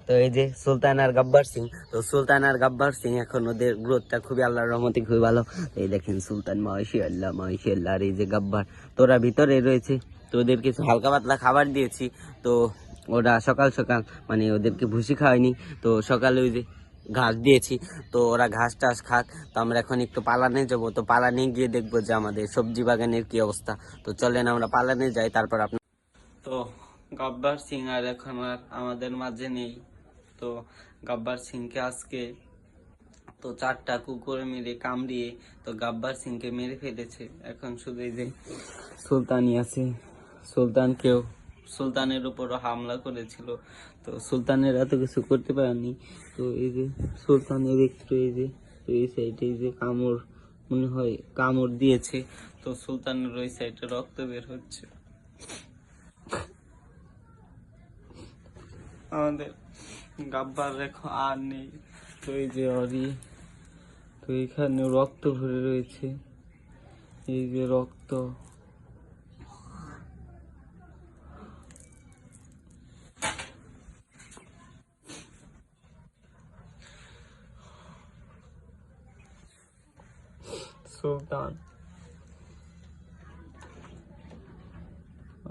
তো এই যে সুলতান আর গব্বর সিং, তো সুলতান আর গব্বর সিং এখন ওদের গ্রোথটা খুবই আল্লাহর রহমতে খুবই ভালো। এই দেখেন সুলতান মাশাআল্লাহ মাশাআল্লাহ, আর এই যে গব্বর তোরা ভিতরে রয়েছে। তো ওদের কিছু হালকা পাতলা খাবার দিয়েছি। তো ওরা সকাল সকাল মানে ওদেরকে ভুসি খাওয়াইনি, তো সকালে ওই যে ঘাস দিয়েছি, তো ওরা ঘাস টাস খাক। তো আমরা এখন একটু পালানে যাবো, তো পালানে গিয়ে দেখবো যে আমাদের সবজি বাগানের কি অবস্থা। তো চলেন আমরা পালানে যাই, তারপর আপনার। তো গব্বর সিং আর এখন আর আমাদের মাঝে নেই। তো গব্বর সিংকে আজকে তো 4টা কুকুর মেরে কামড়িয়ে তো গব্বর সিংকে মেরে ফেলেছে। এখন শুধু এই যে সুলতানই আছে। সুলতানকেও সুলতানের উপরও হামলা করেছিল, তো সুলতানের এত কিছু করতে পারেনি। তো এই যে সুলতানের একটু এই যে, তো এই সাইডে এই যে কামড়, মনে হয় কামড় দিয়েছে। তো সুলতানের ওই সাইডে রক্ত বের হচ্ছে। আমাদের গাব্বার এখন আর নেই। তো এই যে অরি, তো এখানে রক্ত ভরে রয়েছে, এই যে রক্ত। সুলতান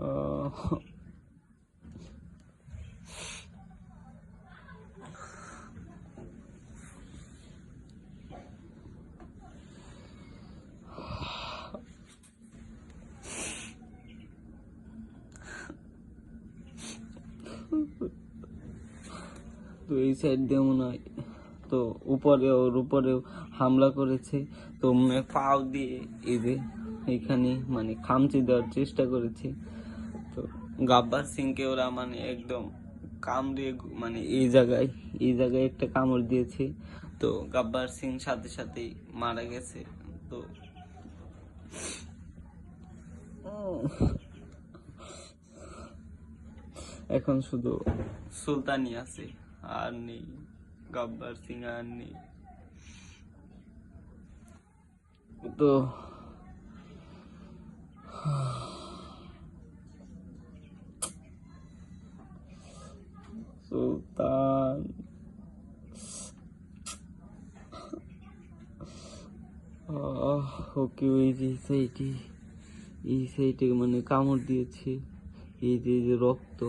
আহ, তো এই সাইড দিয়ে মনে হয় তো ওর উপরেও হামলা করেছে। তো পাও দিয়ে এই যে এখানে মানে খামচি দেওয়ার চেষ্টা করেছে। তো গাব্বার সিংকে ওরা মানে একদম কামড়িয়ে মানে এই জায়গায় একটা কামড় দিয়েছে। তো গাব্বার সিং সাথে সাথেই মারা গেছে। তো এখন শুধু সুলতানি আছে, আর নেই গব্বর সিং, আর নেই। তো সুলতান ওকে ওই যে এই সাইডে মানে কামড় দিয়েছে। এই যে রক্ত,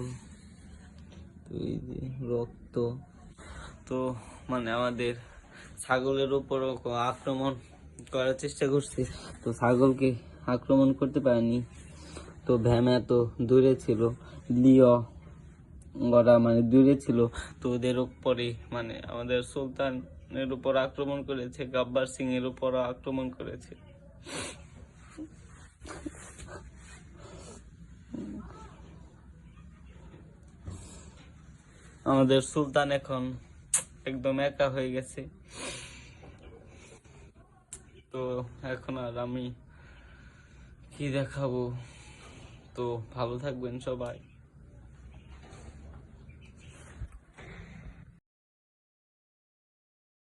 তো এই যে রক্ত। তো মানে আমাদের ছাগলের উপরও আক্রমণ করার চেষ্টা করছে, তো ছাগলকে আক্রমণ করতে পারেনি। তো ভ্যামা তো দূরে ছিল, লিও ওরা মানে দূরে ছিল। তো ওদের উপরে মানে আমাদের সুলতানের উপর আক্রমণ করেছে, গব্বর সিং এর উপরও আক্রমণ করেছে। আমাদের সুলতান এখন একদম একা হয়ে গেছে। তো এখন আর আমি কি দেখাবো। তো ভালো থাকবেন সবাই।